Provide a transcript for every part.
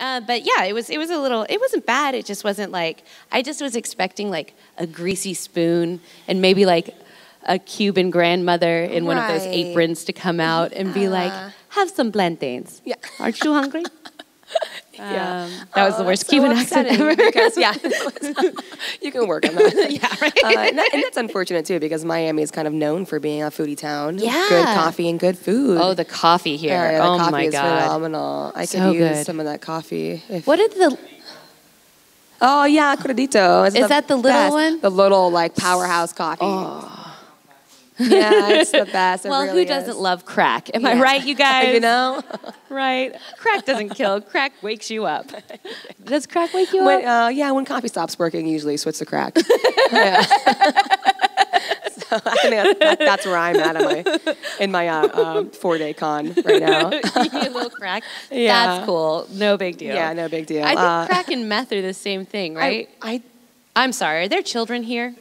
But yeah, it was a little. It wasn't bad. It just wasn't like I just was expecting like a greasy spoon and maybe like a Cuban grandmother in one of those aprons to come out and be like, "Have some plantains. Yeah, aren't you hungry?" That was the worst Cuban accent ever. Because, you can work on that. Right. And that's unfortunate too, because Miami is kind of known for being a foodie town. Yeah, good coffee and good food. Oh, the coffee here! The oh coffee my is God, phenomenal. I so could use good. some of that coffee. What did the? Oh yeah, Credito. Is that the little one? The little like powerhouse coffee. Oh. Yeah, it's the best. Well, really who doesn't love crack? Am I right, you guys? You know? Right. Crack doesn't kill. Crack wakes you up. Does crack wake you up? When coffee stops working, you usually switch to crack. Yeah. So I think that's where I'm at in my 4-day con right now. A little crack. Yeah. That's cool. No big deal. Yeah, no big deal. I think crack and meth are the same thing, right? I'm sorry. Are there children here?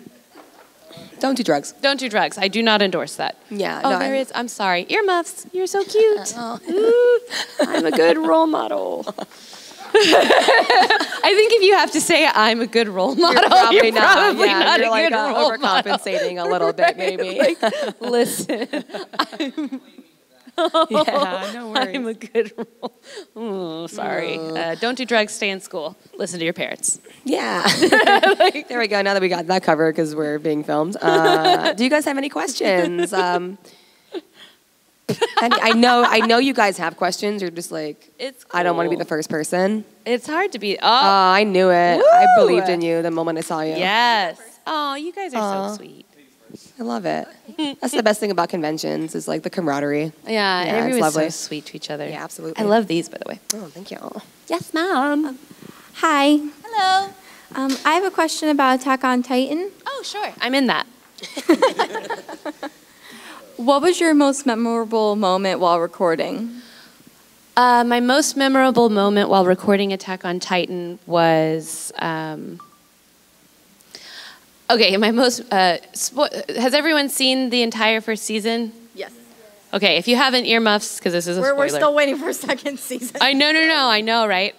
Don't do drugs. Don't do drugs. I do not endorse that. Yeah. Oh, there is. I'm sorry. Earmuffs. You're so cute. Ooh, I'm a good role model. I think if you have to say I'm a good role model, you're probably not you're a like good role overcompensating model. a little bit, maybe. Like, listen. Yeah, no worries. I'm a good role. Oh, sorry. Don't do drugs. Stay in school. Listen to your parents. Yeah. There we go. Now that we got that covered because we're being filmed. Do you guys have any questions? I know you guys have questions. You're just like, it's cool. I don't want to be the first person. It's hard to be. I knew it. Woo! I believed in you the moment I saw you. Yes. Oh, you guys are so sweet. I love it. That's the best thing about conventions is like the camaraderie. Yeah, and everyone's so sweet to each other. Yeah, absolutely. I love these, by the way. Oh, thank you. Yes, ma'am. Hi. Hello. I have a question about Attack on Titan. Oh, sure. I'm in that. What was your most memorable moment while recording? My most memorable moment while recording Attack on Titan was... Okay, my most... has everyone seen the entire first season? Yes. Okay, if you haven't, earmuffs, because this is a spoiler. We're still waiting for second season. I know, right?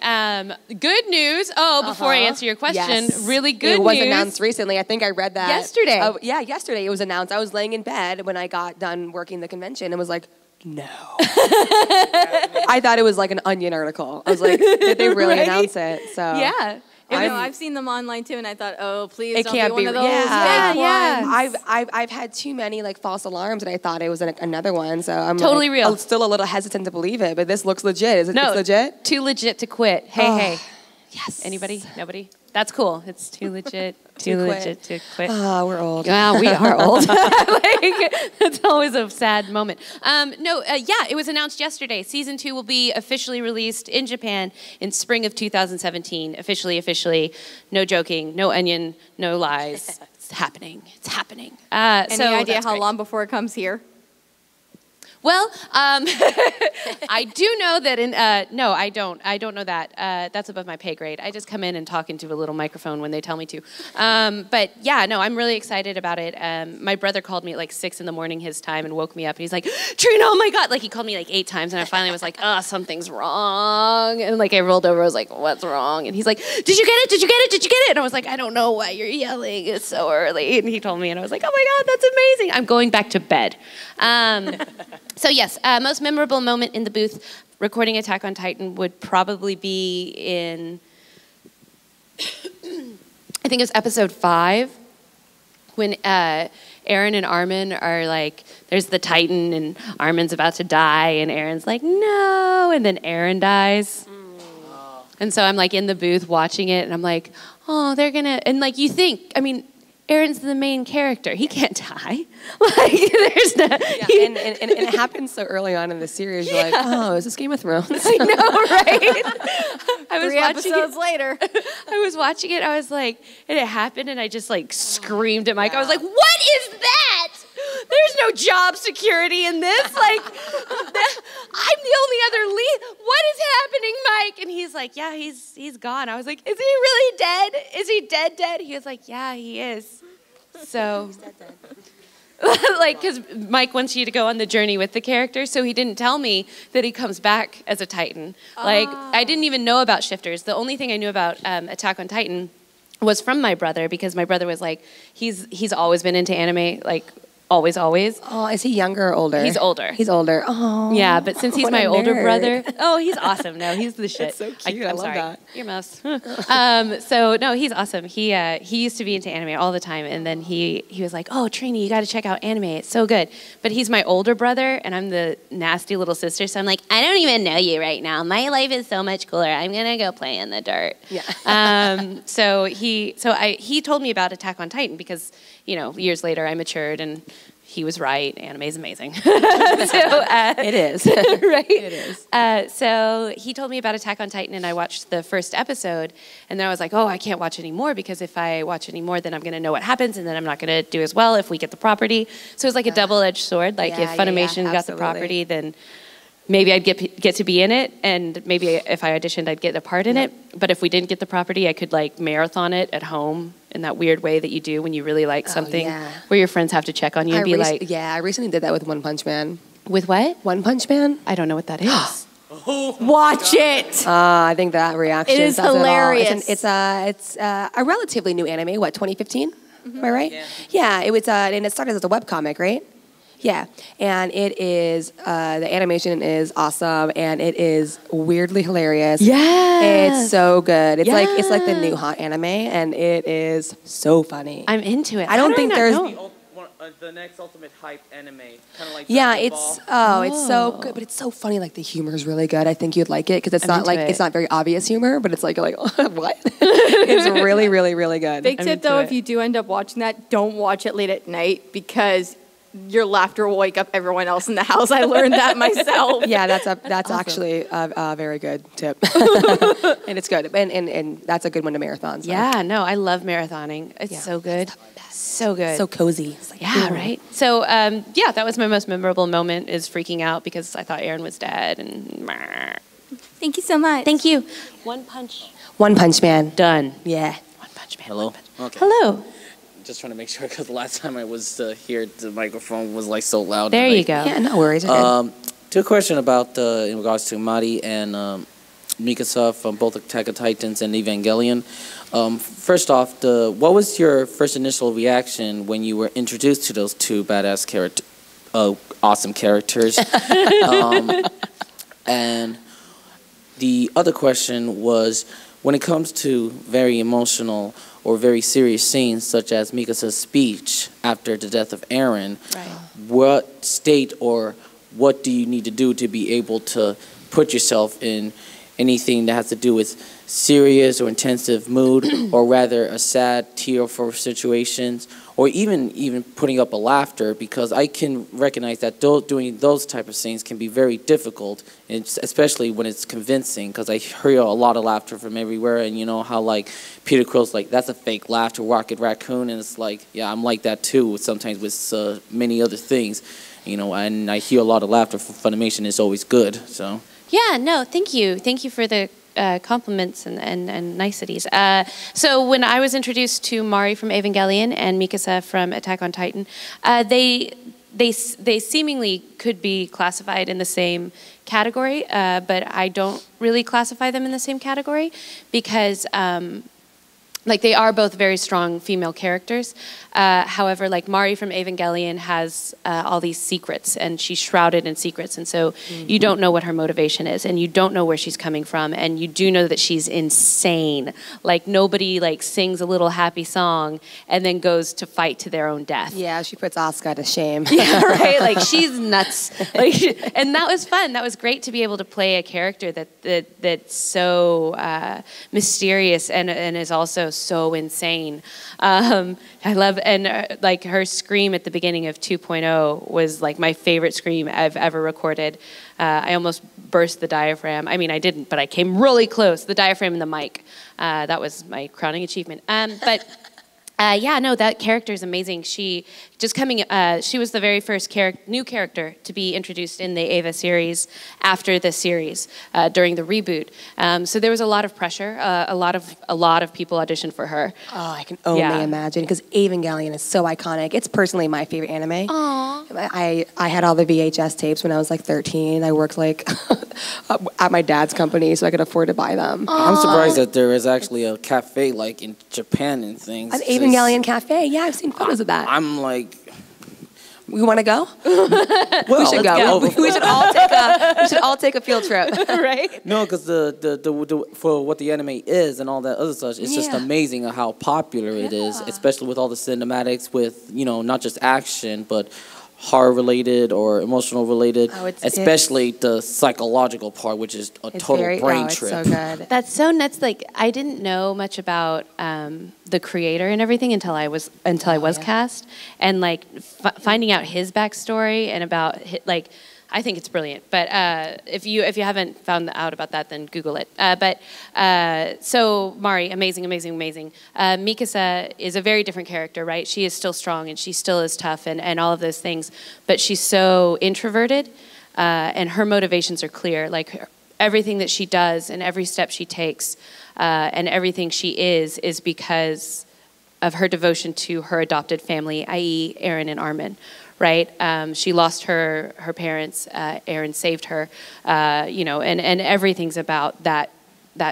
Good news. Oh, before I answer your question, really good news. It was announced recently. I think I read that. Yesterday. Yesterday it was announced. I was laying in bed when I got done working the convention and was like, no. I thought it was like an Onion article. I was like, did they really announce it? So yeah. I've seen them online too, and I thought, oh, please it don't can't be one of those. Yeah. I've had too many like false alarms, and I thought it was another one. So I'm totally real. I'm still a little hesitant to believe it, but this looks legit. Is it it's legit? Too legit to quit. Hey. Yes. Anybody? Nobody? That's cool. It's too legit. Too legit to quit. Oh, we're old. Yeah, we are old. That's always a sad moment. It was announced yesterday. Season 2 will be officially released in Japan in spring of 2017. Officially. No joking. No onion. No lies. It's happening. Any idea how long before it comes here? Well, I do know that no, I don't. I don't know that. That's above my pay grade. I just come in and talk into a little microphone when they tell me to. But yeah, no, I'm really excited about it. My brother called me at like 6 a.m. his time and woke me up. And he's like, Trina, oh my God. Like he called me like 8 times. And I finally was like, something's wrong. And like I rolled over. I was like, what's wrong? And he's like, did you get it? Did you get it? Did you get it? And I was like, I don't know why you're yelling. It's so early. And he told me and I was like, oh my God, that's amazing. I'm going back to bed. So yes, most memorable moment in the booth recording Attack on Titan would probably be in, I think it was episode 5, when Eren and Armin are like, there's the Titan and Armin's about to die and Eren's like, no, and then Eren dies. And so I'm like in the booth watching it and I'm like, oh, they're gonna, and like you think, I mean, Eren's the main character. He can't die. Like, there's no... Yeah, and it happens so early on in the series. You're like, oh, is this Game of Thrones? I know, right? I was 3 episodes later. I was watching it. I was like, and it happened, and I just, like, screamed at Mike. I was like, what is that? There's no job security in this. Like, I'm the only other lead. What is happening, Mike? And he's like, yeah, he's gone. I was like, is he really dead? Is he dead? He was like, yeah, he is. So, like, because Mike wants you to go on the journey with the character, so he didn't tell me that he comes back as a Titan. Like, I didn't even know about shifters. The only thing I knew about Attack on Titan was from my brother, because my brother was like, he's always been into anime, like, always. Oh, is he younger or older? He's older. He's older. Oh. Yeah, but since he's what my a older nerd. brother, oh, he's awesome. No, he's the shit. That's so cute. I love sorry. that. Earmuffs. So no, he's awesome. He used to be into anime all the time, and then he was like, "Oh, Trini, you got to check out anime. It's so good." But he's my older brother, and I'm the nasty little sister. So I'm like, I don't even know you right now. My life is so much cooler. I'm gonna go play in the dirt. Yeah. So he told me about Attack on Titan because, you know, years later I matured and he was right. Anime is amazing. It is. Right? It is. So he told me about Attack on Titan, and I watched the first episode, and then I was like, oh, I can't watch anymore, because if I watch anymore, then I'm going to know what happens, and then I'm not going to do as well if we get the property. So it's like a double-edged sword. Like, if Funimation got the property, then maybe I'd get to be in it, and maybe if I auditioned, I'd get a part in it. But if we didn't get the property, I could, like, marathon it at home in that weird way that you do when you really like something, where your friends have to check on you and be like... Yeah, I recently did that with One Punch Man. With what? One Punch Man? I don't know what that is. Watch it. I think that reaction It is says hilarious. It's a relatively new anime. What, 2015? Am I right? Yeah. It was, and it started as a webcomic, right? Yeah, and it is, the animation is awesome, and it is weirdly hilarious. Yeah, it's so good. It's like the new hot anime, and it is so funny. I'm into it. I don't think there's the next ultimate hype anime, kind of like it's so good, but it's so funny. Like, the humor is really good. I think you'd like it because it's not like it's not very obvious humor, but it's like you're like, what? It's really, really, really good. Big tip though, if you do end up watching that, don't watch it late at night, because your laughter will wake up everyone else in the house. I learned that myself. Yeah, that's awesome. Actually a very good tip, and it's good, and that's a good one to marathon. So. Yeah, no, I love marathoning. It's so good, so good, so cozy. Like, right. So that was my most memorable moment, is freaking out because I thought Aaron was dead. And thank you so much. Thank you. One Punch Man. done. Yeah. One Punch Man. Hello. Okay. Hello. Just trying to make sure, because the last time I was here, the microphone was like so loud. There you go. Yeah, no worries. Two questions about in regards to Mari and Mikasa from both Attack on Titans and Evangelion. First off, what was your first initial reaction when you were introduced to those two badass awesome characters? And the other question was, when it comes to very emotional or very serious scenes, such as Mikasa's speech after the death of Eren, what state or what do you need to do to be able to put yourself in anything that has to do with serious or intensive mood, or rather a sad, tearful situations, or even putting up a laughter, because I can recognize that doing those type of scenes can be very difficult, and especially when it's convincing, because I hear a lot of laughter from everywhere, and you know how like Peter Quill's like, that's a fake laughter, Rocket Raccoon, and it's like, yeah, I'm like that too, sometimes with many other things, you know, and I hear a lot of laughter from Funimation is always good, so. Yeah, no, thank you. Thank you for the compliments and niceties. So when I was introduced to Mari from Evangelion and Mikasa from Attack on Titan, they seemingly could be classified in the same category, but I don't really classify them in the same category because like they are both very strong female characters. However, like Mari from Evangelion has all these secrets, and she's shrouded in secrets, and so you don't know what her motivation is, and you don't know where she's coming from, and you do know that she's insane. Like nobody like sings a little happy song and then goes to fight to their own death. Yeah, she puts Asuka to shame. Yeah, right. Like she's nuts. Like, and that was fun. That was great to be able to play a character that's so mysterious and is also so insane. I love, and like her scream at the beginning of 2.0 was like my favorite scream I've ever recorded. I almost burst the diaphragm. I mean, I didn't, but I came really close. The diaphragm and the mic. That was my crowning achievement. Yeah, no, that character is amazing. She just coming, she was the very first new character to be introduced in the Ava series after the series during the reboot. So there was a lot of pressure. A lot of people auditioned for her. Oh, I can only imagine, because Evangelion is so iconic. It's personally my favorite anime. Aww. I had all the VHS tapes when I was like 13. I worked like at my dad's company, so I could afford to buy them. I'm surprised that there is actually a cafe like in Japan and things. An Evangelion cafe. Yeah, I've seen photos of that. I'm like, we want to go? well, We should go. We should all take a field trip, right? No, because the for what the anime is and all that other such, it's just amazing how popular it is, especially with all the cinematics, with not just action but horror related or emotional related, especially the psychological part, which is a total brain trip. It's so good. That's so nuts. Like, I didn't know much about the creator and everything until I was cast, and like finding out his backstory and about I think it's brilliant. But if you haven't found out about that, then Google it. So Mari, amazing. Mikasa is a very different character, right? She is still strong and she still is tough and all of those things. But she's so introverted, and her motivations are clear. Like everything that she does and every step she takes and everything she is because of her devotion to her adopted family, i.e. Eren and Armin. Right, she lost her parents. Eren saved her, and everything's about that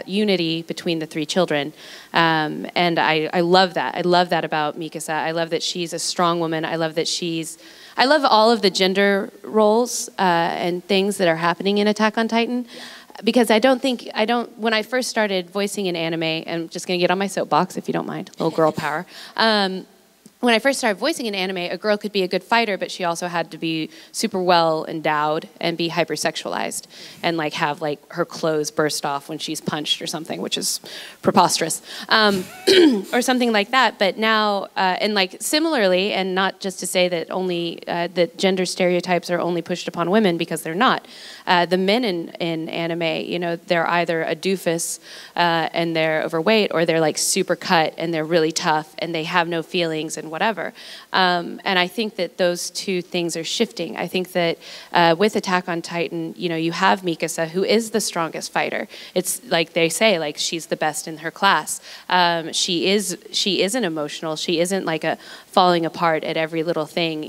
unity between the three children, and I love that. I love that about Mikasa. I love that she's a strong woman. I love all of the gender roles and things that are happening in Attack on Titan. Because when I first started voicing in anime, I'm just gonna get on my soapbox if you don't mind, little girl power. When I first started voicing in anime, a girl could be a good fighter, but she also had to be super well endowed and be hypersexualized and like have like her clothes burst off when she's punched or something, which is preposterous, or something like that. But now, and like similarly, and not just to say that only that gender stereotypes are only pushed upon women, because they're not. The men in anime, they're either a doofus and they're overweight, or they're like super cut and they're really tough and they have no feelings and whatever. And I think that those two things are shifting. I think that with Attack on Titan, you have Mikasa, who is the strongest fighter. It's like they say, like she's the best in her class. She isn't emotional. She isn't like a falling apart at every little thing,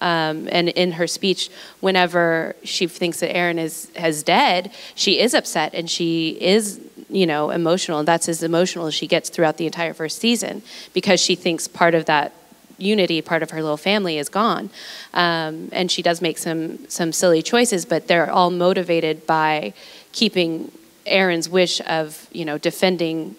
and in her speech, whenever she thinks that Eren has dead, she is upset and she is emotional, and that's as emotional as she gets throughout the entire first season, because she thinks part of that unity, part of her little family is gone. And she does make some silly choices, but they're all motivated by keeping Eren's wish of defending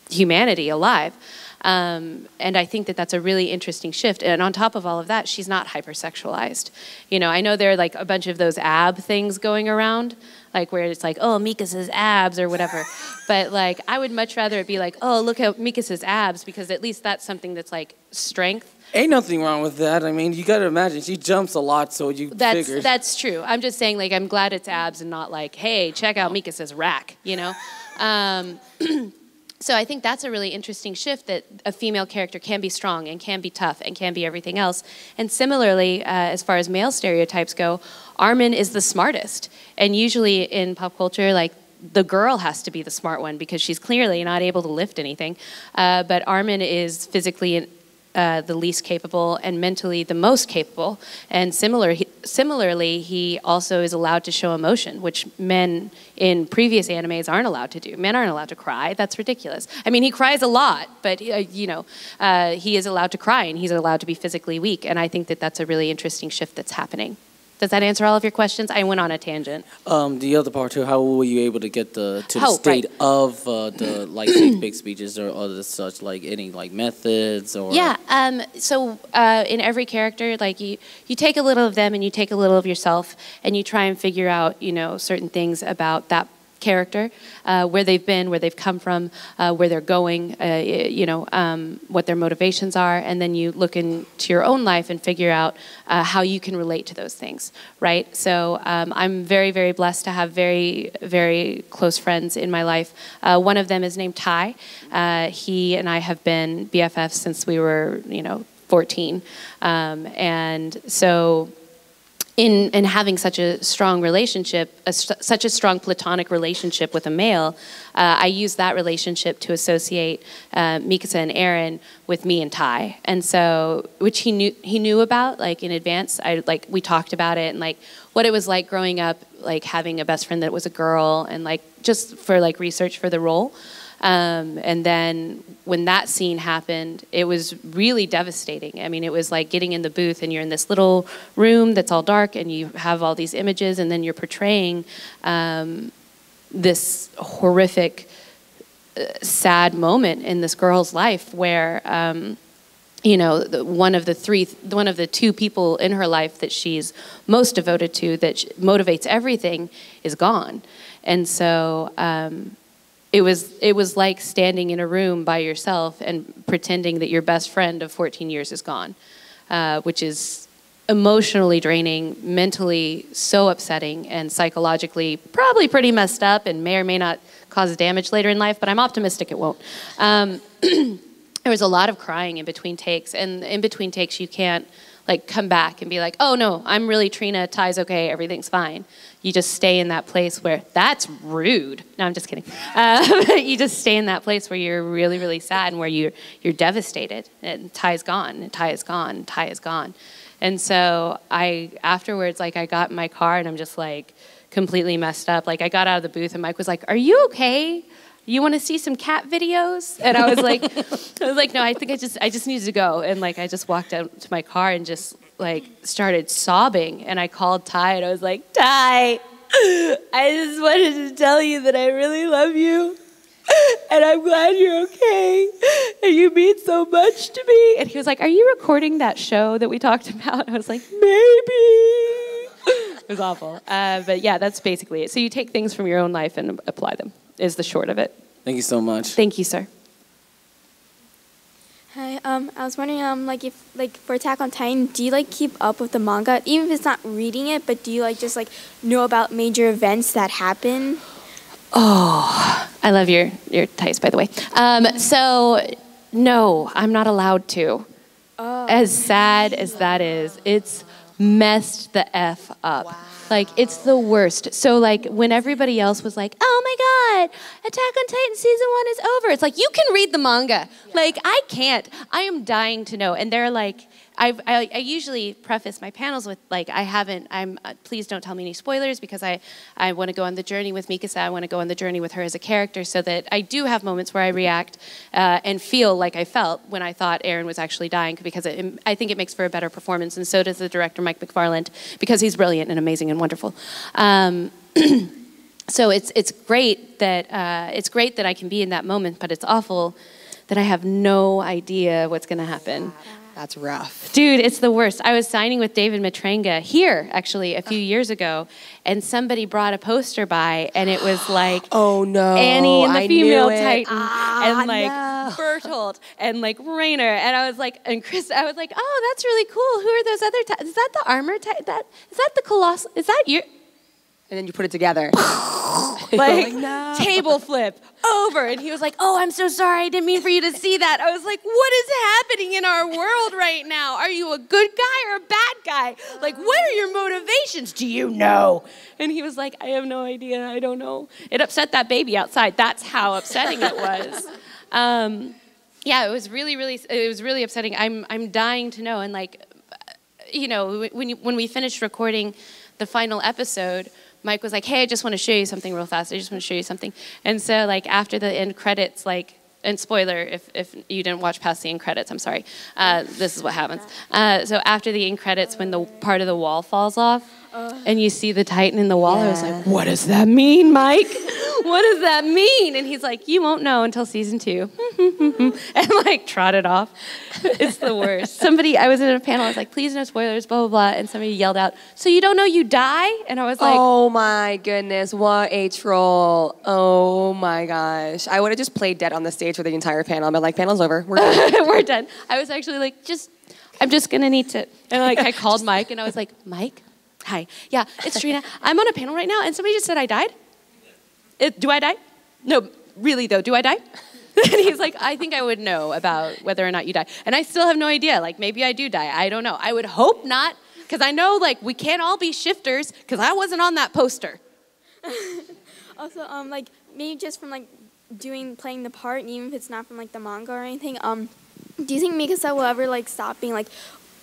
humanity alive. And I think that that's a really interesting shift. And on top of all of that, she's not hypersexualized. I know there are like a bunch of those ab things going around, like where it's like, oh, Mikasa's abs or whatever. But like, I would much rather it be like, oh, look at Mikasa's abs, because at least that's something that's like strength. Ain't nothing wrong with that. I mean, you got to imagine she jumps a lot, so figure. That's true. I'm just saying, like, I'm glad it's abs and not like, hey, check out Mikasa's rack, So I think that's a really interesting shift, that a female character can be strong and can be tough and can be everything else. And similarly, as far as male stereotypes go, Armin is the smartest. And usually in pop culture, like, the girl has to be the smart one because she's clearly not able to lift anything. But Armin is physically the least capable and mentally the most capable. And similarly, he also is allowed to show emotion, which men in previous animes aren't allowed to do. Men aren't allowed to cry. That's ridiculous. I mean, he cries a lot, but he is allowed to cry and he's allowed to be physically weak. And I think that that's a really interesting shift that's happening. Does that answer all of your questions? I went on a tangent. The other part too, how were you able to get to the state of the like big speeches or other such, like any like methods or? Yeah. So in every character, like you take a little of them and you take a little of yourself and you try and figure out certain things about that character, where they've been, where they've come from, where they're going, what their motivations are, and then you look into your own life and figure out how you can relate to those things, right? So I'm very, very blessed to have very, very close friends in my life. One of them is named Ty. He and I have been BFFs since we were, 14. And so in having such a strong relationship, such a strong platonic relationship with a male, I used that relationship to associate Mikasa and Aaron with me and Ty. And so, which he knew about, like, in advance. We talked about it and, like, what it was like growing up, like, having a best friend that was a girl, and, like, just for, like, research for the role. And then when that scene happened, it was really devastating. I mean, it was like getting in the booth and you're in this little room that's all dark and you have all these images, and then you're portraying this horrific, sad moment in this girl's life where, one of the two people in her life that she's most devoted to, that motivates everything, is gone. And so, it was like standing in a room by yourself and pretending that your best friend of 14 years is gone, which is emotionally draining, mentally so upsetting, and psychologically probably pretty messed up and may or may not cause damage later in life, but I'm optimistic it won't. There was a lot of crying in between takes, and in between takes you can't like come back and be like, oh no, I'm really Trina, Ty's okay, everything's fine. You just stay in that place where, that's rude. No, I'm just kidding. You just stay in that place where you're really, really sad and where you're devastated. And Ty's gone, and Ty is gone, and Ty is gone. And so afterwards, like, I got in my car and I'm just like completely messed up. Like, I got out of the booth and Mike was like, are you okay? You want to see some cat videos? And I was like, no, I think I just needed to go. And like, I just walked out to my car and just like started sobbing. And I called Ty and I was like, Ty, I just wanted to tell you that I really love you. And I'm glad you're okay. And you mean so much to me. And he was like, are you recording that show that we talked about? I was like, maybe. It was awful. But yeah, that's basically it. So you take things from your own life and apply them, is the short of it. Thank you so much. Thank you, sir. Hi, I was wondering, if for Attack on Titan, do you keep up with the manga, even if it's not reading it, but do you just know about major events that happen? Oh, I love your ties, by the way. So no, I'm not allowed to. Oh. As sad as that is, it's messed the F up. Wow. Like, it's the worst. So, like, when everybody else was like, oh my God, Attack on Titan season 1 is over. It's like, you can read the manga. Yeah. Like, I can't. I am dying to know. And they're like, I usually preface my panels with, like, please don't tell me any spoilers, because I want to go on the journey with Mikasa. I want to go on the journey with her as a character, so that I do have moments where I react and feel like I felt when I thought Aaron was actually dying, because I think it makes for a better performance, and so does the director, Mike McFarland, because he's brilliant and amazing and wonderful. So it's great that I can be in that moment, but it's awful that I have no idea what's going to happen. That's rough. Dude, it's the worst. I was signing with David Matranga here, actually, a few years ago, and somebody brought a poster by, and it was like, oh no, Annie and the I female knew it. Titan, and like Bertolt, and like Rainer, and I was like, and Chris, I was like, oh, that's really cool. Who are those other Titans? Is that the armor Titan? Is that the Colossal? Is that you? And then you put it together. Like, no. Table flip over. And he was like, oh, I'm so sorry. I didn't mean for you to see that. I was like, what is happening in our world right now? Are you a good guy or a bad guy? Like, what are your motivations? Do you know? And he was like, I have no idea. I don't know. It upset that baby outside. That's how upsetting it was. Yeah, it was really upsetting. I'm dying to know. And like, you know, when we finished recording the final episode, Mike was like, hey, I just want to show you something real fast. I just want to show you something. And so, like, after the end credits, like, and spoiler, if you didn't watch past the end credits, I'm sorry. This is what happens. So after the end credits, when the part of the wall falls off, and you see the Titan in the wall, I was like, what does that mean, Mike? What does that mean? And he's like, you won't know until season 2. And like trotted off. It's the worst. I was in a panel, I was like, please no spoilers, blah, blah, blah. And somebody yelled out, so you don't know you die? And I was like, oh my goodness, what a troll. Oh my gosh. I would have just played dead on the stage for the entire panel. I'm like, panel's over, we're done. We're done. I was actually like, I'm just gonna need to. And like I called Mike and I was like, Mike? Hi. Yeah, it's Trina. I'm on a panel right now, and somebody just said I died. Do I die? No, really though, do I die? And he's like, I think I would know about whether or not you die. And I still have no idea. Like, maybe I do die. I don't know. I would hope not, because I know, like, we can't all be shifters, because I wasn't on that poster. Also, like, maybe just from, like, playing the part, and even if it's not from, like, the manga or anything, do you think Mikasa will ever, like, stop being, like,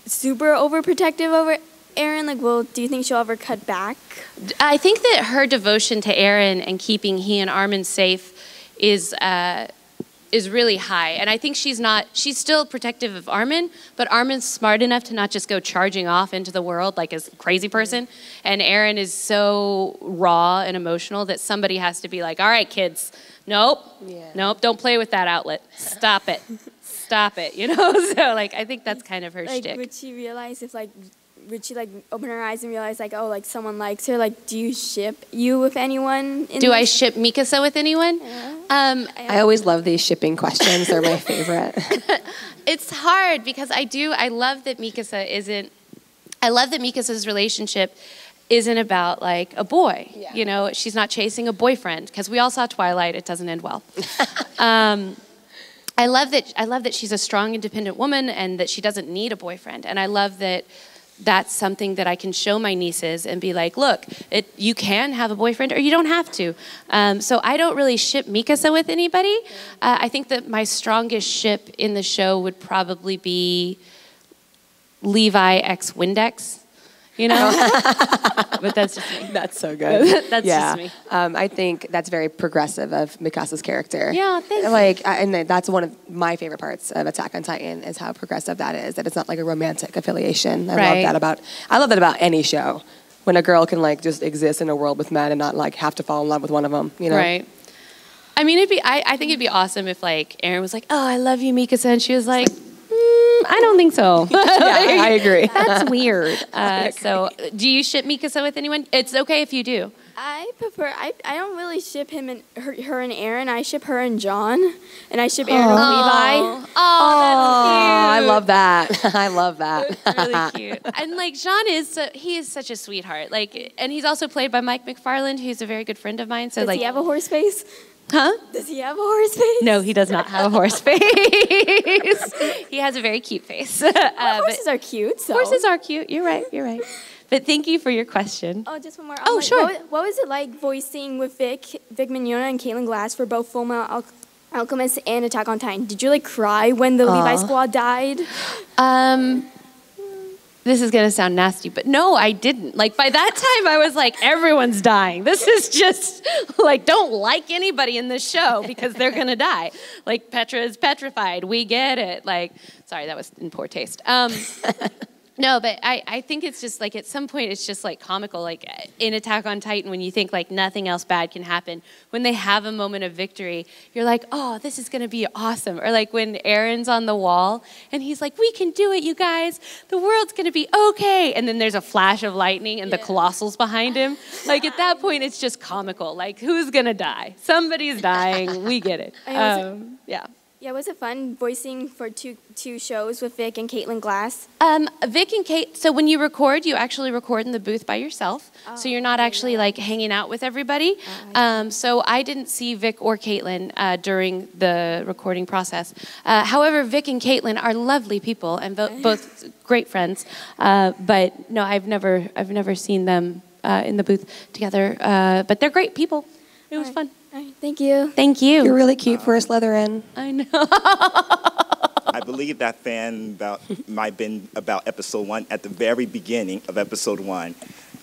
super overprotective over Eren? Like, do you think she'll ever cut back? I think that her devotion to Eren and keeping he and Armin safe is really high. And I think she's still protective of Armin, but Armin's smart enough to not just go charging off into the world like a crazy person. And Eren is so raw and emotional that somebody has to be like, all right, kids, nope, don't play with that outlet. Stop it. Stop it, you know? So, like, I think that's kind of her shtick. Would she realize would she, like, open her eyes and realize, like, oh, like, someone likes her? Like, do you ship you with anyone? Do I ship Mikasa with anyone? Yeah. I always love these shipping questions. They're my favorite. It's hard because I love that Mikasa's relationship isn't about, like, a boy. Yeah. You know, she's not chasing a boyfriend, because we all saw Twilight. It doesn't end well. I love that she's a strong, independent woman and that she doesn't need a boyfriend. And I love that that's something that I can show my nieces and be like, look, you can have a boyfriend or you don't have to. So I don't really ship Mikasa with anybody. I think that my strongest ship in the show would probably be Levi x Windex. You know? But that's just me. That's so good. That's just me. I think that's very progressive of Mikasa's character. Yeah, thank you. Like, and that's one of my favorite parts of Attack on Titan is how progressive that is. That it's not like a romantic affiliation. I love that about any show, when a girl can, like, just exist in a world with men and not, like, have to fall in love with one of them. You know? Right. I mean, I think it'd be awesome if, like, Eren was like, oh, I love you, Mikasa, and she was like, I don't think so. Yeah, I agree. That's weird. So, do you ship Mikasa with anyone? It's okay if you do. I don't really ship him and her and Eren. I ship her and John, and I ship Eren with Levi. Oh, that's cute. I love that. I love that. That's really cute. And, like, John he is such a sweetheart. Like, and he's also played by Mike McFarland, who's a very good friend of mine. So, Does like, he have a horse face? Huh? Does he have a horse face? No, he does not have a horse face. He has a very cute face. Horses are cute. So. Horses are cute. You're right. But thank you for your question. Oh, just one more. Oh, sure. What was it like voicing with Vic Mignogna and Caitlin Glass for both Fullmetal Alchemist and Attack on Titan? Did you, like, cry when the Levi squad died? This is going to sound nasty, but no, I didn't. Like, by that time, I was like, everyone's dying. This is just, like, don't like anybody in this show because they're going to die. Like, Petra is petrified. We get it. Like, sorry, that was in poor taste. No, but I think it's just, like, at some point, it's just, like, comical. Like, in Attack on Titan, when you think, like, nothing else bad can happen, when they have a moment of victory, you're like, oh, this is going to be awesome. Or, like, when Eren's on the wall, and he's like, we can do it, you guys. The world's going to be okay. And then there's a flash of lightning, and the Colossal's behind him. Like, at that point, it's just comical. Like, who's going to die? Somebody's dying. We get it. Yeah. Yeah, was it fun voicing for two shows with Vic and Caitlin Glass? Vic and Kate, so when you record, you actually record in the booth by yourself. So you're not actually, like, hanging out with everybody. So I didn't see Vic or Caitlin during the recording process. However, Vic and Caitlin are lovely people and both great friends. But no, I've never seen them in the booth together. But they're great people. It was fun. All right, thank you. Thank you. You're really cute for a Slytherin. I know. I believe that fan might have been about episode 1 at the very beginning of episode 1.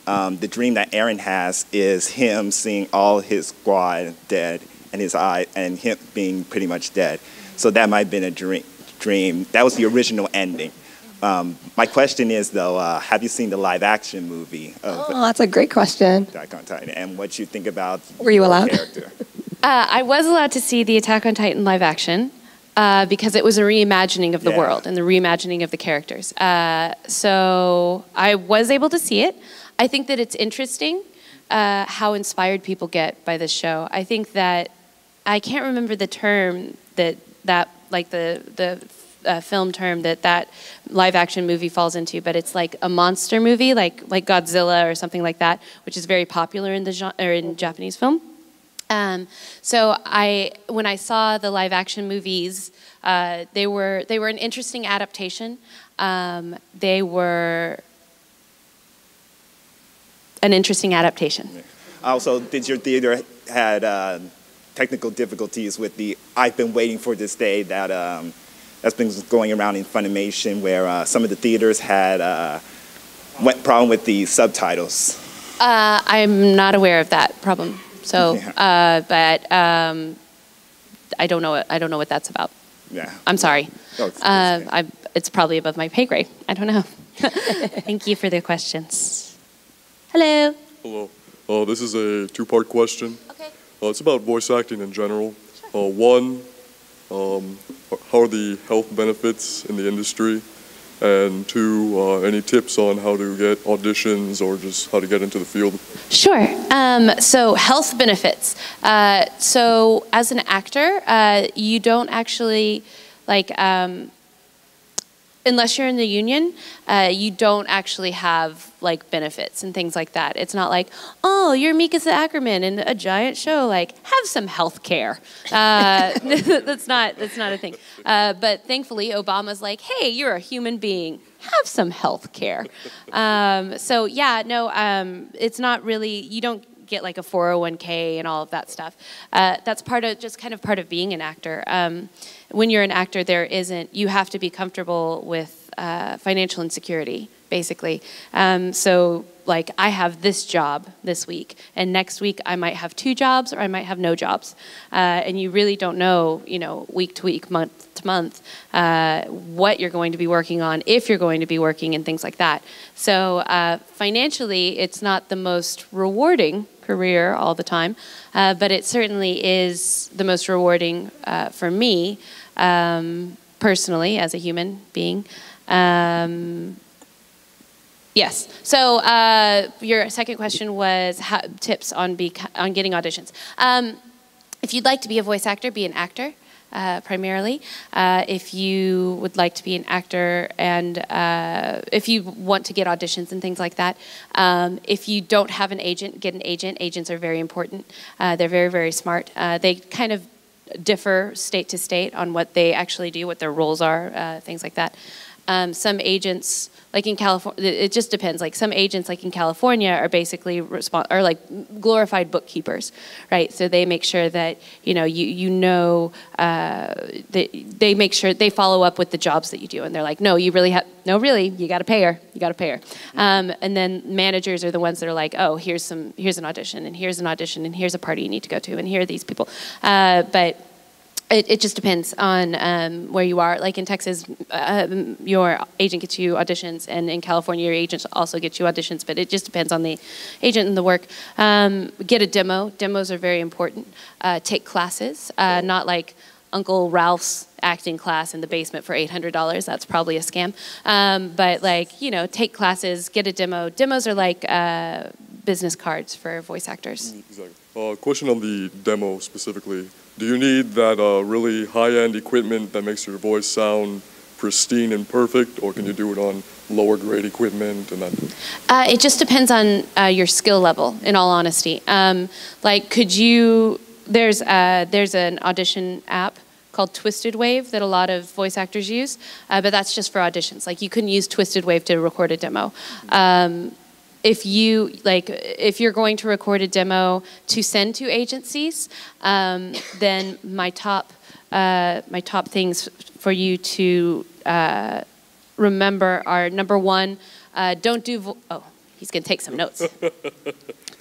The dream that Eren has is him seeing all his squad dead and his eye and him being pretty much dead. So that might have been a dream. That was the original ending. My question is, though, have you seen the live-action movie of that's a great question. Attack on Titan, and what you think about Were you allowed? character? I was allowed to see the Attack on Titan live action because it was a reimagining of the world and the reimagining of the characters. So I was able to see it. I think that it's interesting how inspired people get by this show. I think that I can't remember the term that like the film term that live action movie falls into, but it's like a monster movie, like Godzilla or something like that, which is very popular in the in Japanese film. So when I saw the live action movies, they were an interesting adaptation. They were an interesting adaptation. Also, did your theater had technical difficulties with the "I've been waiting for this day" that's been going around in Funimation, where some of the theaters had problem with the subtitles? I'm not aware of that problem. So, but I don't know. I don't know what that's about. Yeah. I'm sorry. No, it's probably above my pay grade. I don't know. Thank you for the questions. Hello. Hello. This is a two-part question. Okay. It's about voice acting in general. One, how are the health benefits in the industry? And two, any tips on how to get auditions or just how to get into the field? Sure. So health benefits. So as an actor, you don't actually, unless you're in the union, you don't actually have benefits and things like that. It's not like, oh, you're Mikasa Ackerman in a giant show. Have some health care. That's not a thing. But thankfully, Obama's like, hey, you're a human being. Have some health care. So yeah, no, it's not really. You don't get a 401k and all of that stuff. That's part of being an actor. When you're an actor, you have to be comfortable with financial insecurity, basically. So I have this job this week, and next week I might have 2 jobs or I might have no jobs. And you really don't know, week to week, month to month, what you're going to be working on, if you're going to be working, and things like that. So financially, it's not the most rewarding career all the time, but it certainly is the most rewarding for me, personally, as a human being. Yes. So your second question was tips on getting auditions. If you'd like to be a voice actor, be an actor. Primarily. If you would like to be an actor and if you want to get auditions and things like that, if you don't have an agent, get an agent. Agents are very important. They're very, very smart. They kind of differ state to state on what they actually do, what their roles are, things like that. Some agents, in California, it just depends. Some agents, in California, are basically glorified bookkeepers, right? So they make sure that they make sure they follow up with the jobs that you do, and they're like, no, you got to pay her, and then managers are the ones that are like, oh, here's an audition, and here's an audition, and here's a party you need to go to, and here are these people, but. It just depends on where you are. In Texas, your agent gets you auditions, and in California, your agent also gets you auditions, but it just depends on the agent and the work. Get a demo. Demos are very important. Take classes, not like Uncle Ralph's acting class in the basement for $800. That's probably a scam. But take classes, get a demo. Demos are like business cards for voice actors. Exactly. Question on the demo specifically. Do you need that really high-end equipment that makes your voice sound pristine and perfect, or can you do it on lower-grade equipment and that? It just depends on your skill level, in all honesty. There's an audition app called Twisted Wave that a lot of voice actors use, but that's just for auditions. You couldn't use Twisted Wave to record a demo. If you're going to record a demo to send to agencies, then my top things for you to remember are, number one, don't do. He's gonna take some notes.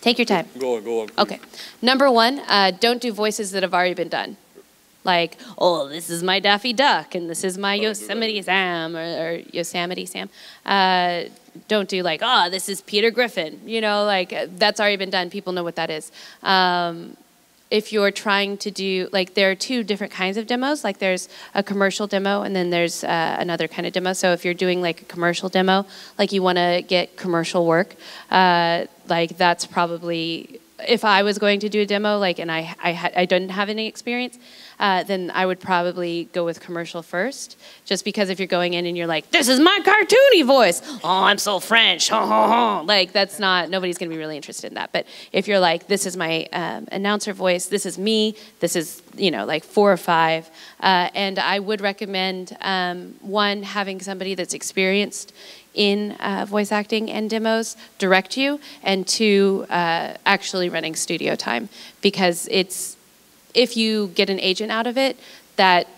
Take your time. Go on. Okay. Number one, don't do voices that have already been done. Oh, this is my Daffy Duck, and this is my Yosemite Sam, or Yosemite Sam. Don't do this is Peter Griffin. That's already been done. People know what that is. If you're trying to do, there are 2 different kinds of demos. There's a commercial demo, and then there's another kind of demo. So if you're doing a commercial demo, you want to get commercial work, that's probably if I was going to do a demo, like, and I didn't have any experience, then I would probably go with commercial first, just because if you're going in and you're like, this is my cartoony voice, oh, I'm so French, like, that's not, nobody's gonna be really interested in that. But if you're like, this is my announcer voice, this is me, this is, you know, like 4 or 5, and I would recommend, one, having somebody that's experienced in voice acting and demos direct you, and 2, actually running studio time, because it's, if you get an agent out of it, that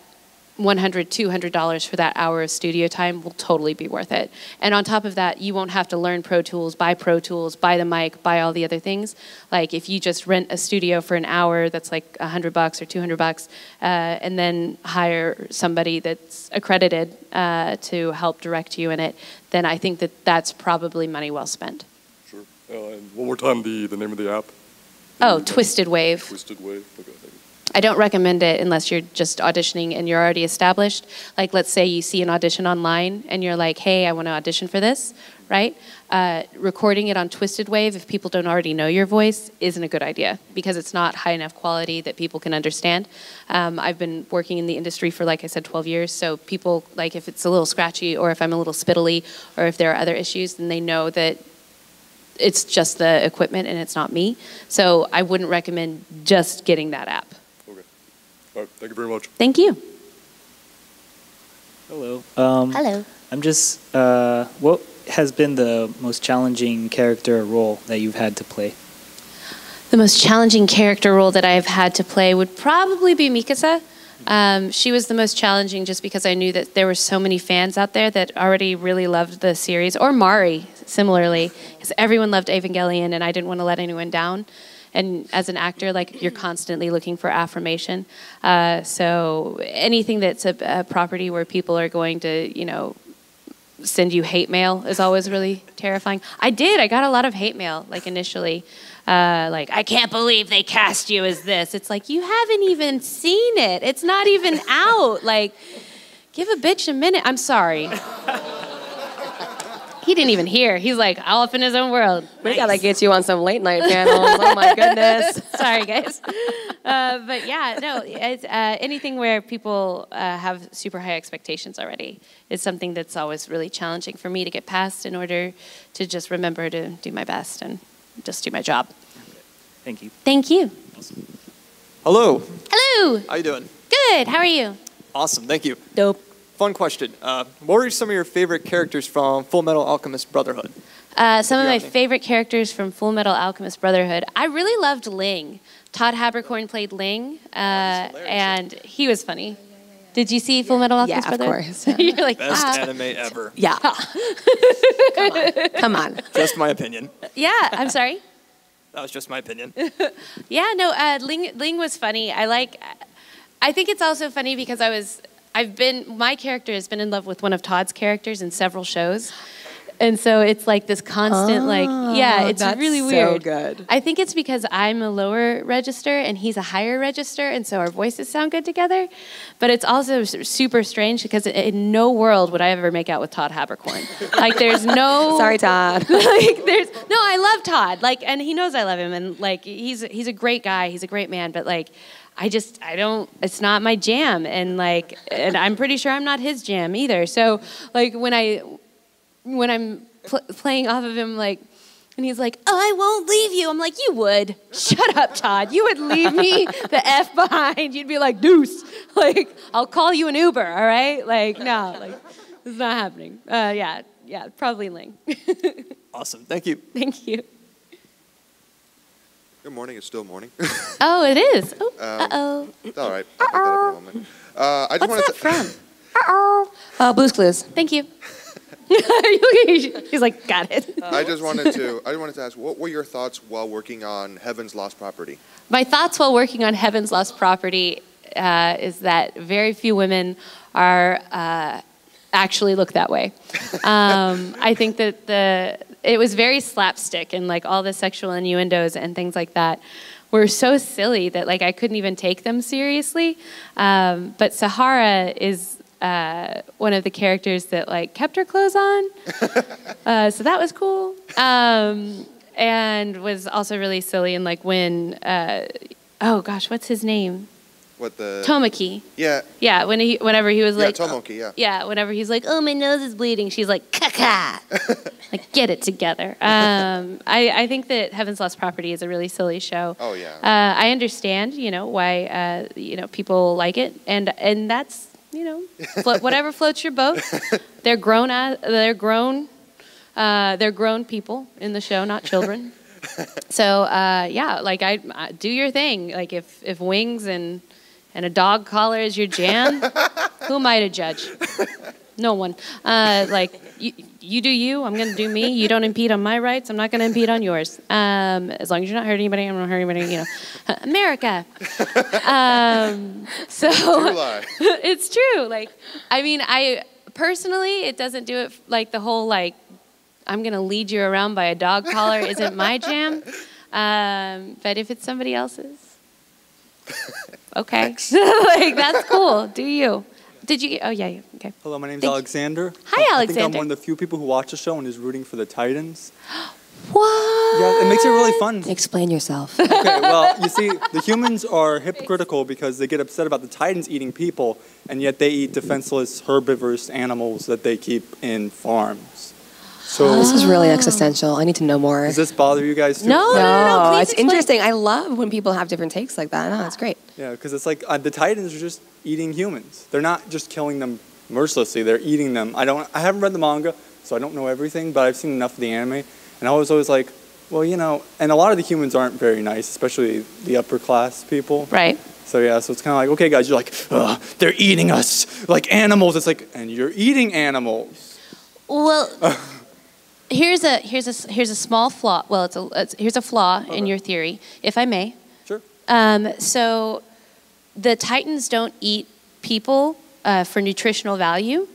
$100, $200 for that hour of studio time will totally be worth it. And on top of that, you won't have to learn Pro Tools, buy the mic, buy all the other things. Like if you just rent a studio for an hour, that's like $100 or $200, and then hire somebody that's accredited to help direct you in it, then I think that that's probably money well spent. Sure. And one more time, the name of the app? Oh, Twisted Wave. Twisted Wave, okay, thank you. I don't recommend it unless you're just auditioning and you're already established. Like, let's say you see an audition online and you're like, hey, I want to audition for this, right? Recording it on Twisted Wave, if people don't already know your voice, isn't a good idea, because it's not high enough quality that people can understand. I've been working in the industry for, like I said, 12 years, so people, like, if it's a little scratchy or if I'm a little spittly or if there are other issues, then they know that it's just the equipment and it's not me. So I wouldn't recommend just getting that app. All right, thank you very much. Thank you. Hello. Hello. I'm just, what has been the most challenging character or role that you've had to play? The most challenging character role that I've had to play would probably be Mikasa. She was the most challenging just because I knew that there were so many fans out there that already really loved the series, or Mari, similarly, because everyone loved Evangelion and I didn't want to let anyone down. And as an actor, like, you're constantly looking for affirmation. So anything that's a property where people are going to, you know, send you hate mail is always really terrifying. I got a lot of hate mail, like, initially. Like, I can't believe they cast you as this. It's like, you haven't even seen it. It's not even out. Like, give a bitch a minute. I'm sorry. He didn't even hear. He's like all up in his own world. We gotta get you on some late night panels. Oh my goodness. Sorry, guys. But yeah, no, it's, anything where people have super high expectations already is something that's always really challenging for me to get past in order to just remember to do my best and just do my job. Thank you. Thank you. Awesome. Hello. Hello. How you doing? Good. How are you? Awesome. Thank you. Dope. Fun question. What were some of your favorite characters from Full Metal Alchemist Brotherhood? Some of my favorite characters from Full Metal Alchemist Brotherhood. I really loved Ling. Todd Haberkorn played Ling, and he was funny. Did you see Full Metal Alchemist Brotherhood? Yeah, of course. You're like, Best anime ever. Yeah. Come on. Just my opinion. Yeah, I'm sorry. That was just my opinion. Yeah, no, Ling was funny. I think it's also funny because my character has been in love with one of Todd's characters in several shows. And so it's like this constant, it's really weird. So good. I think it's because I'm a lower register and he's a higher register, and so our voices sound good together. But it's also super strange because in no world would I ever make out with Todd Haberkorn. Like, there's no... Sorry, Todd. I love Todd. Like, and he knows I love him, and like, he's a great guy. He's a great man, but like, it's not my jam, and I'm pretty sure I'm not his jam either. So like, when I'm playing off of him, like, and he's like, oh, I won't leave you. I'm like, you would. Shut up, Todd. You would leave me the F behind. You'd be like, deuce. Like, I'll call you an Uber, all right? Like, no, like, it's not happening. Yeah, probably Ling. Awesome. Thank you. Thank you. Good morning. It's still morning. Oh, it is. Oh, uh-oh. It's all right. I'll pick that up in a moment. I just What's that from? Uh-oh. Blue's Clues. Thank you. He's like, got it. I just wanted to ask, what were your thoughts while working on Heaven's Lost Property? My thoughts while working on Heaven's Lost Property is that very few women are actually look that way. I think that it was very slapstick, and like all the sexual innuendos and things like that were so silly that like I couldn't even take them seriously. But Sahara is one of the characters that like kept her clothes on, so that was cool. and was also really silly. And like when, oh gosh, what's his name? What the? Tomoki. Yeah. Yeah, whenever he was like. Yeah, Tomoki, yeah. Yeah, whenever he's like, oh, my nose is bleeding, she's like, caca. Like, get it together. I think that Heaven's Lost Property is a really silly show. Oh, yeah. I understand, why, people like it. And that's, whatever floats your boat. They're grown people in the show, not children. So, like, I do your thing. Like, if wings and a dog collar is your jam, who am I to judge? No one. Like, you do you, I'm going to do me. You don't impede on my rights, I'm not going to impede on yours. As long as you're not hurting anybody, I'm not hurting anybody, America. So, it's true. Like, I mean, personally, it doesn't do it, like, the whole, like, I'm going to lead you around by a dog collar isn't my jam. But if it's somebody else's, okay. Like, that's cool. Do you? Did you? Oh, yeah. Okay. Hello, my name's Alexander. Hi, Alexander. I think I'm one of the few people who watch the show and is rooting for the Titans. What? Yeah, it makes it really fun. Explain yourself. Okay, well, you see, the humans are hypocritical because they get upset about the Titans eating people, and yet they eat defenseless herbivorous animals that they keep in farms. So this is really existential. I need to know more. Does this bother you guys too? No. Please It's explain. interesting. I love when people have different takes like that. No, that's great. Yeah, because it's like the Titans are just eating humans. They're not just killing them mercilessly. They're eating them. I haven't read the manga, so I don't know everything, but I've seen enough of the anime, and I was always like, well, and a lot of the humans aren't very nice, especially the upper class people. Right. So yeah, so it's kind of like, okay, guys, you're like, they're eating us like animals. It's like, and you're eating animals. Well. Here's a small flaw. Well, here's a flaw in your theory, if I may. Sure. So, the Titans don't eat people for nutritional value.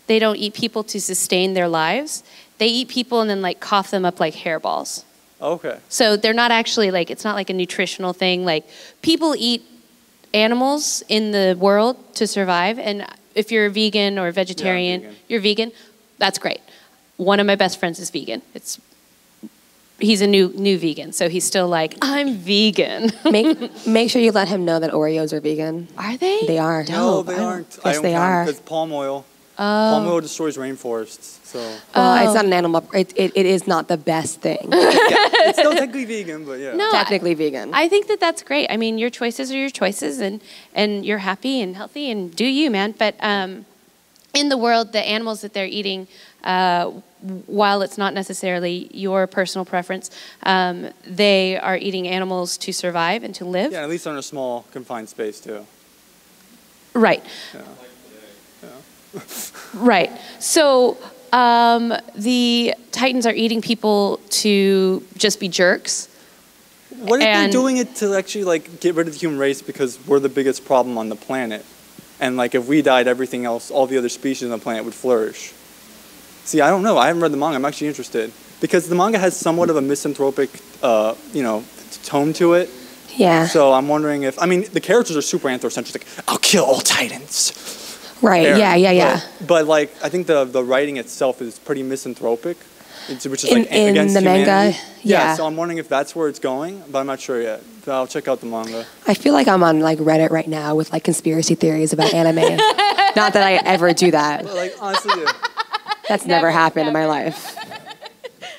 They don't eat people to sustain their lives. They eat people and then like cough them up like hairballs. Okay. So they're not actually like, it's not like a nutritional thing. Like, people eat animals in the world to survive, and if you're a vegan or a vegetarian, you're vegan. That's great. One of my best friends is vegan. He's a new vegan, so he's still like, I'm vegan. Make sure you let him know that Oreos are vegan. Are they? They are. No, they aren't. Yes, they are. Because palm oil. Palm oil destroys rainforests. So. It's not an animal. It is not the best thing. It's still technically vegan, but yeah. No, technically vegan. I think that's great. I mean, your choices are your choices, and you're happy and healthy, and do you, man. But in the world, the animals that they're eating, while it's not necessarily your personal preference, they are eating animals to survive and to live. Yeah, at least on a small, confined space, too. Right. Yeah. Right. So the Titans are eating people to just be jerks. What if they're doing it to actually like get rid of the human race because we're the biggest problem on the planet? And like if we died, everything else, all the other species on the planet would flourish. See, I don't know. I haven't read the manga. I'm actually interested. Because the manga has somewhat of a misanthropic, tone to it. Yeah. So I'm wondering if, the characters are super anthrocentric. Like, I'll kill all Titans. Right, yeah. But like, I think the writing itself is pretty misanthropic. Which is in like against the humanity. manga, yeah. So I'm wondering if that's where it's going, but I'm not sure yet. But I'll check out the manga. I feel like I'm on like Reddit right now with like conspiracy theories about anime. Not that I ever do that. But, like honestly, that's never happened in my life.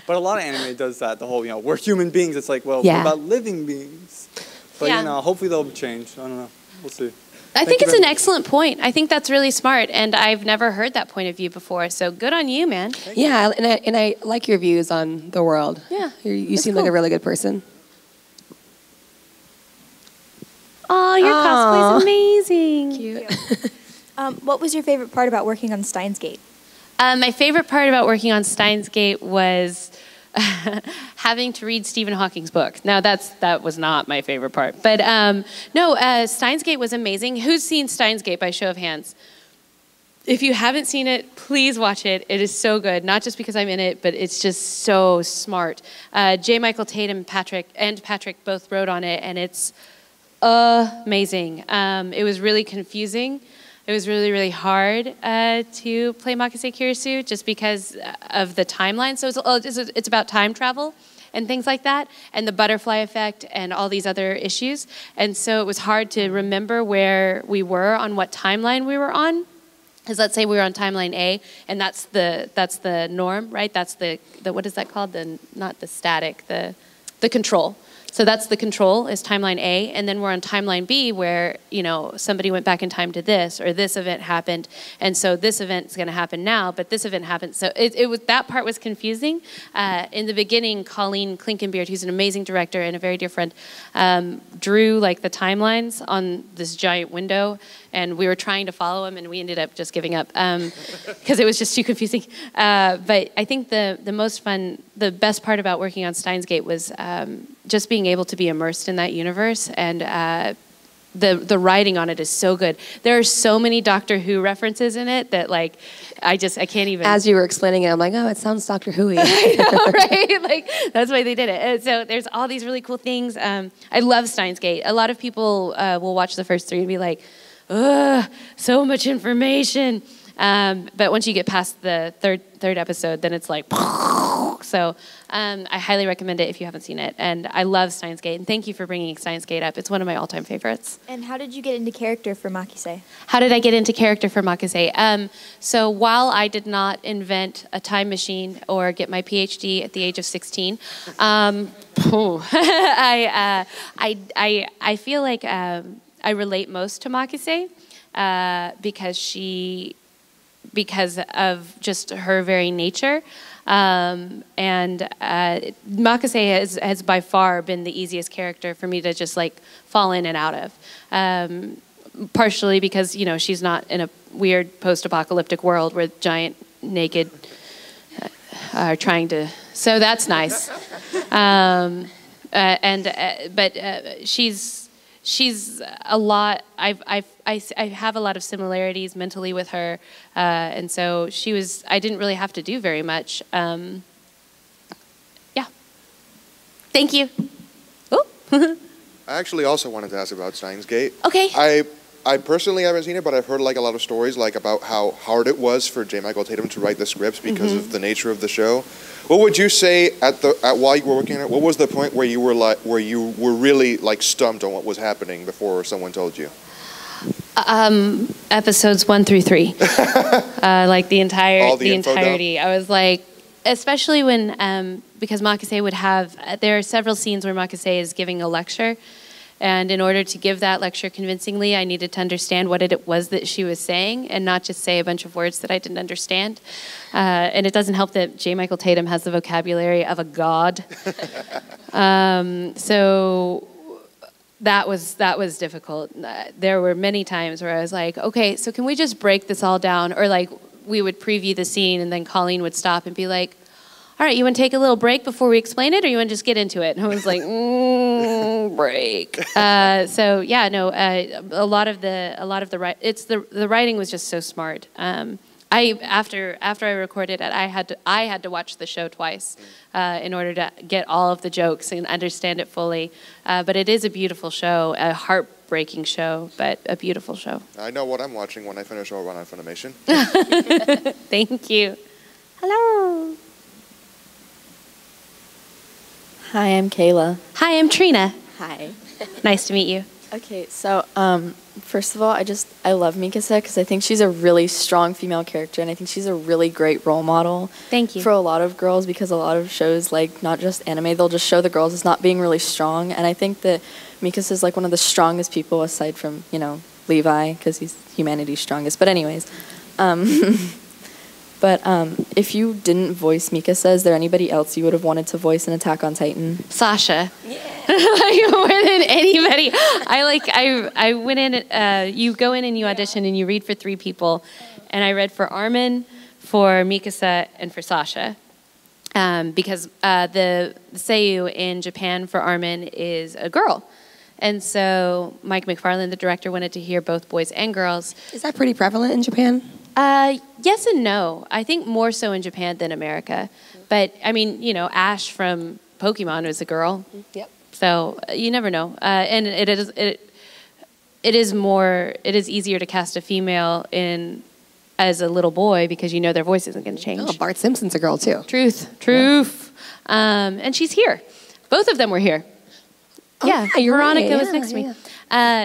But a lot of anime does that. The whole, we're human beings. It's like, well, yeah. what about living beings? But hopefully they'll change. I don't know. We'll see. I think it's an excellent point. I think that's really smart, and I've never heard that point of view before. So good on you, man. Yeah, and I like your views on the world. Yeah, you seem like a really good person. Oh, your cosplay is amazing. Cute. What was your favorite part about working on Steins Gate? My favorite part about working on Steins Gate was having to read Stephen Hawking's book. Now, that was not my favorite part. But Steins Gate was amazing. Who's seen Steins Gate by show of hands? If you haven't seen it, please watch it. It is so good. Not just because I'm in it, but it's just so smart. J. Michael Tate and Patrick both wrote on it, and it's amazing. It was really confusing. It was really, really hard to play Mikasa Kirisu just because of the timeline. So it's about time travel and things like that, and the butterfly effect and all these other issues. And so it was hard to remember where we were on what timeline we were on. Because let's say we were on timeline A, and that's the norm, right? That's the what is that called? Not the static, the control. So that's the control is timeline A, and then we're on timeline B where, you know, somebody went back in time to this, or this event happened, and so this event is going to happen now, but this event happened. So it was, that part was confusing. In the beginning, Colleen Klinkenbeard, who's an amazing director and a very dear friend, drew like the timelines on this giant window, and we were trying to follow him, and we ended up just giving up because it was just too confusing. But I think the best part about working on Steins Gate was just being able to be immersed in that universe, and the writing on it is so good. There are so many Doctor Who references in it that like I can't even. As you were explaining it, I'm like, oh, it sounds Doctor Who-y. I know, right? Like that's why they did it. And so there's all these really cool things. I love Steins Gate. A lot of people will watch the first 3 and be like, ugh, so much information. But once you get past the third episode, then it's like, so I highly recommend it if you haven't seen it. And I love Steins Gate, and thank you for bringing Steins Gate up. It's one of my all-time favorites. And how did you get into character for Makise? How did I get into character for Makise? So while I did not invent a time machine or get my PhD at the age of 16, I feel like I relate most to Makise because of just her very nature. And Makise has by far been the easiest character for me to just like fall in and out of. Partially because, you know, she's not in a weird post-apocalyptic world where giant naked are trying to, so that's nice. But she's a lot. I have a lot of similarities mentally with her, and so I didn't really have to do very much. Yeah. Thank you. Oh. I actually also wanted to ask about Steins Gate. Okay. I personally haven't seen it, but I've heard like a lot of stories like about how hard it was for J. Michael Tatum to write the scripts because of the nature of the show. What would you say while you were working on it? What was the point where you were really like stumped on what was happening before someone told you? Episodes 1 through 3, like the entirety. I was like, especially when because Makise would have. There are several scenes where Makise is giving a lecture. And in order to give that lecture convincingly, I needed to understand what it was that she was saying and not just say a bunch of words that I didn't understand. And it doesn't help that J. Michael Tatum has the vocabulary of a god. So that was difficult. There were many times where I was like, okay, so can we just break this all down? Or like we would preview the scene and then Colleen would stop and be like, all right, you want to take a little break before we explain it, or you want to just get into it? And I was like, break. So yeah, no, a lot of the writing was just so smart. After I recorded it, I had to watch the show twice in order to get all of the jokes and understand it fully. But it is a beautiful show, a heartbreaking show, but a beautiful show. I know what I'm watching when I finish our run on Funimation. Thank you. Hello. Hi, I'm Kayla. Hi, I'm Trina. Hi. Nice to meet you. Okay, so first of all, I love Mikasa because I think she's a really strong female character, and I think she's a really great role model. Thank you. For a lot of girls, because a lot of shows, like not just anime, they'll just show the girls as not being really strong, and I think that Mikasa is like one of the strongest people aside from, you know, Levi, because he's humanity's strongest. But anyways, if you didn't voice Mikasa, is there anybody else you would have wanted to voice in Attack on Titan? Sasha. Yeah. Like more than anybody. I went in, you go in and you audition and you read for 3 people. And I read for Armin, for Mikasa, and for Sasha. Because the seiyuu in Japan for Armin is a girl. And so Mike McFarlane, the director, wanted to hear both boys and girls. Is that pretty prevalent in Japan? Yes and no. I think more so in Japan than America. But, I mean, you know, Ash from Pokemon was a girl. Yep. So you never know. And it is easier to cast a female in as a little boy because you know their voice isn't going to change. Oh, Bart Simpson's a girl too. Truth. And she's here. Both of them were here. Oh, yeah, you're Veronica right. was next to me.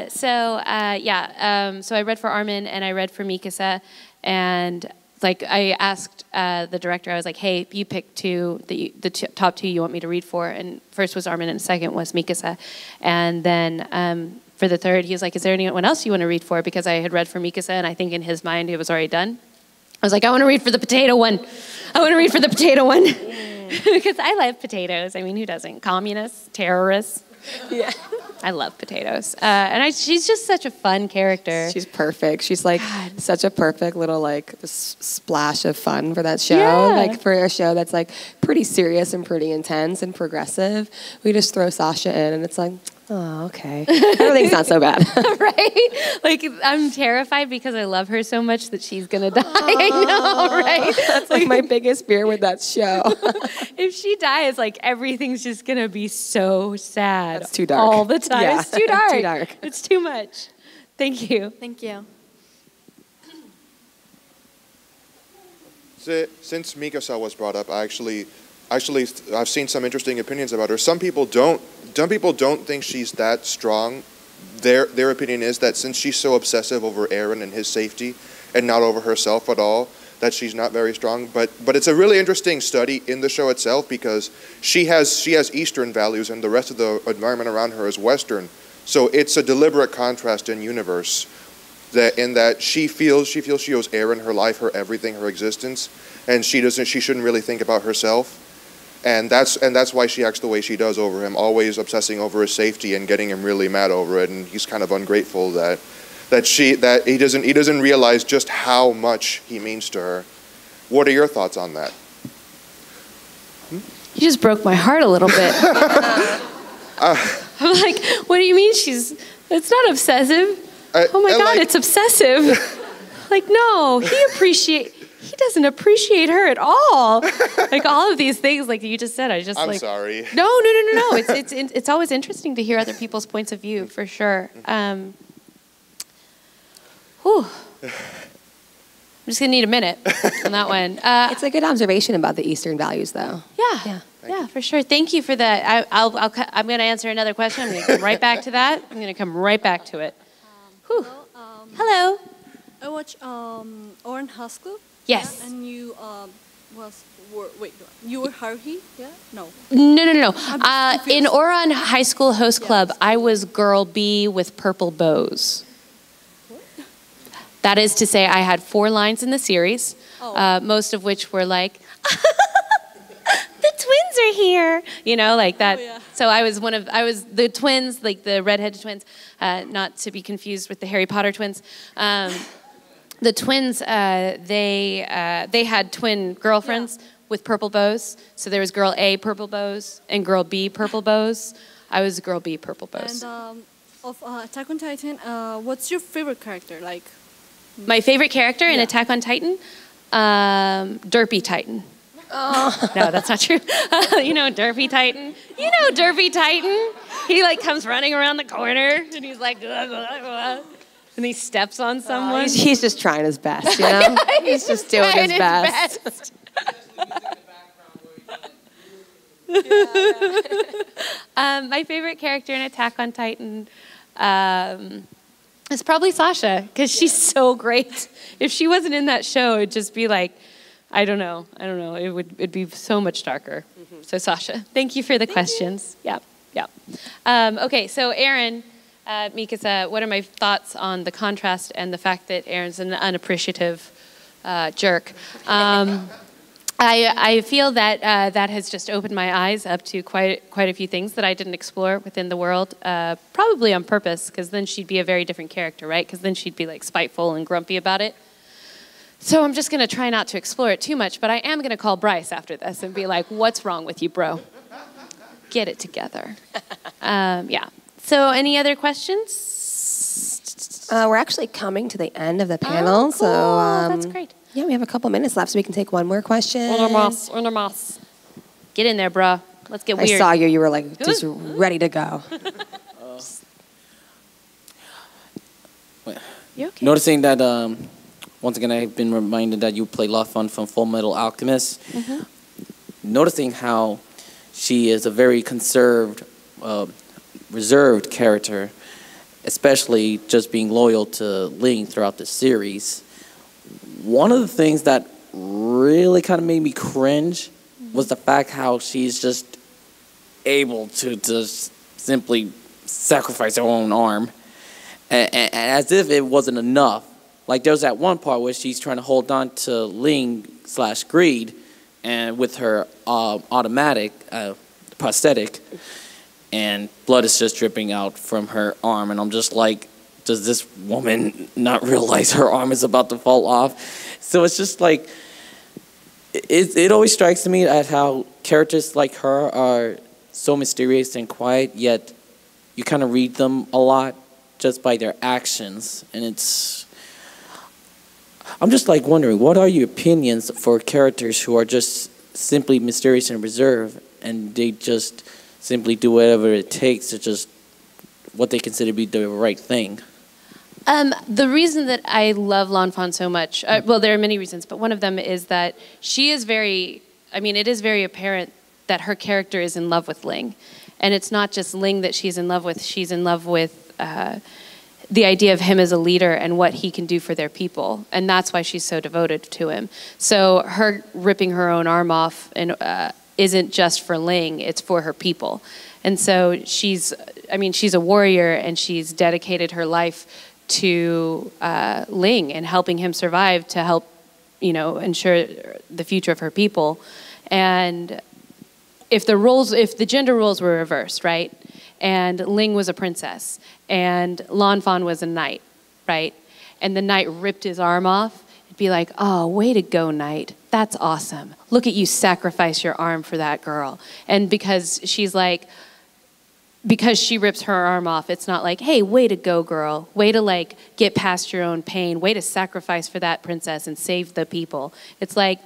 So I read for Armin and I read for Mikasa, and like I asked the director, I was like, "Hey, you pick the top two you want me to read for," and first was Armin and second was Mikasa, and then for the third, he was like, "Is there anyone else you want to read for?" Because I had read for Mikasa, and I think in his mind it was already done. I was like, "I want to read for the potato one. I want to read for the potato one." Because I love potatoes. I mean, who doesn't? Communists, terrorists. Yeah. I love potatoes. She's just such a fun character. She's perfect. She's like such a perfect little like splash of fun for that show. Yeah. Like for a show that's like pretty serious and pretty intense and progressive. We just throw Sasha in and it's like, oh, okay. Everything's not so bad. Right? Like, I'm terrified because I love her so much that she's going to die. I know, right? That's like my biggest fear with that show. If she dies, like, everything's just going to be so sad. It's too dark. All the time. Yeah. It's too dark. Too dark. It's too much. Thank you. Thank you. Since Mikasa was brought up, Actually, I've seen some interesting opinions about her. Some people don't think she's that strong. Their opinion is that since she's so obsessive over Eren and his safety, and not over herself at all, that she's not very strong. But it's a really interesting study in the show itself because she has Eastern values and the rest of the environment around her is Western. So it's a deliberate contrast in universe. That she feels she owes Eren her life, her everything, her existence, and she shouldn't really think about herself. And that's why she acts the way she does over him, always obsessing over his safety and getting him really mad over it. And he's kind of ungrateful that he doesn't realize just how much he means to her. What are your thoughts on that? You just broke my heart a little bit. I'm like, what do you mean it's not obsessive? Oh my God, it's obsessive. Like, no, he doesn't appreciate her at all. Like all of these things, like you just said, I'm sorry. No. It's always interesting to hear other people's points of view, for sure. I'm just gonna need a minute on that one. It's a good observation about the Eastern values, though. Yeah, for sure. Thank you for that. I'm gonna answer another question. I'm gonna come right back to that. I'm gonna come right back to it. Hello. I watched Orange High School. Yes. Yeah, and you you were Haruhi? Yeah? No. No. In Oran High School Host Club, I was girl B with purple bows. What? That is to say, I had 4 lines in the series, most of which were like, the twins are here, like that. Oh, yeah. So I was the twins, like the redheaded twins, not to be confused with the Harry Potter twins. The twins, they had twin girlfriends with purple bows. So there was girl A purple bows and girl B purple bows. I was girl B purple bows. And of Attack on Titan, what's your favorite character? Like my favorite character in Attack on Titan, Derpy Titan. Oh. No, that's not true. Derpy Titan. Derpy Titan. He like comes running around the corner and he's like, and he steps on someone. He's just trying his best, He's just doing his best. My favorite character in Attack on Titan is probably Sasha, because she's so great. If she wasn't in that show, it'd just be like, I don't know. It'd be so much darker. Mm-hmm. So Sasha, thank you for the questions. Yeah. Okay, so Eren, Mikasa, what are my thoughts on the contrast and the fact that Eren's an unappreciative jerk? I feel that that has just opened my eyes up to quite a few things that I didn't explore within the world, probably on purpose, because then she'd be a very different character, right? Because then she'd be like spiteful and grumpy about it. So I'm just going to try not to explore it too much, but I am going to call Bryce after this and be like, what's wrong with you, bro? Get it together. So any other questions? We're actually coming to the end of the panel. Cool. So that's great. Yeah, we have a couple minutes left, so we can take one more question. Uno más. Get in there, bro. Let's get weird. I saw you. You were like just ready to go. You okay? Noticing that once again, I've been reminded that you play Lafon from Full Metal Alchemist. Mm-hmm. Noticing how she is a very reserved character, especially just being loyal to Ling throughout the series. One of the things that really kind of made me cringe was the fact how she's just able to just simply sacrifice her own arm, and as if it wasn't enough. Like there's that one part where she's trying to hold on to Ling/Greed, and with her automatic prosthetic, and blood is just dripping out from her arm, and I'm just like, does this woman not realize her arm is about to fall off? So it's just like, it always strikes me at how characters like her are so mysterious and quiet, yet you kind of read them a lot just by their actions. And I'm just like wondering, what are your opinions for characters who are just simply mysterious and reserved, and they just simply do whatever it takes to just what they consider to be the right thing? The reason that I love Lanfan so much, well, there are many reasons, but one of them is that she is it is very apparent that her character is in love with Ling. And it's not just Ling that she's in love with the idea of him as a leader and what he can do for their people. And that's why she's so devoted to him. So her ripping her own arm off isn't just for Ling, it's for her people. And so she's a warrior, and she's dedicated her life to Ling and helping him survive to help, ensure the future of her people. And if the gender roles were reversed, right? And Ling was a princess, and Lanfan was a knight, right? And the knight ripped his arm off, it'd be like, oh, way to go, knight. That's awesome. Look at you sacrifice your arm for that girl. And because she rips her arm off, it's not like, hey, way to go, girl. Way to get past your own pain. Way to sacrifice for that princess and save the people. It's like,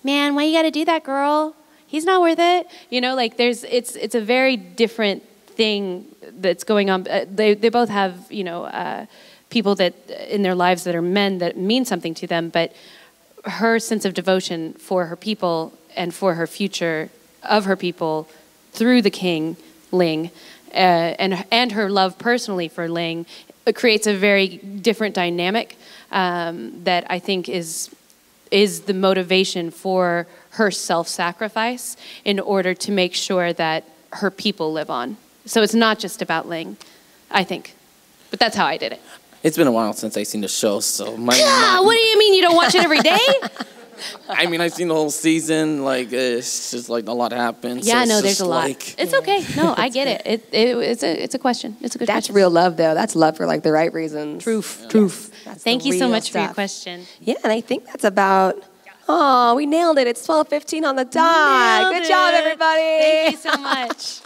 man, why you gotta do that, girl? He's not worth it. It's a very different thing that's going on. They both have, people that in their lives that are men that mean something to them, but her sense of devotion for her people and for her future of her people through the king, Ling, and her love personally for Ling, creates a very different dynamic that I think is the motivation for her self-sacrifice in order to make sure that her people live on. So it's not just about Ling, I think. But that's how I did it. It's been a while since I've seen the show, so what do you mean you don't watch it every day? I've seen the whole season. It's just a lot happens. Yeah, so no, there's a lot. It's okay. No, I get it. It's a question. It's a good question. That's real love, though. That's love for the right reasons. Truth. Thank you so much for your question. Yeah, and I think that's about. Oh, we nailed it. It's 12:15 on the dot. Good job, everybody. Thank you so much.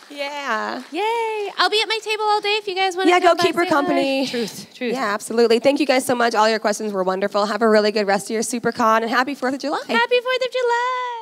Yeah. Yay. I'll be at my table all day if you guys want to come go keep her company. Truth. Yeah, absolutely. Thank you guys so much. All your questions were wonderful. Have a really good rest of your Supercon, and happy 4th of July. Happy 4th of July.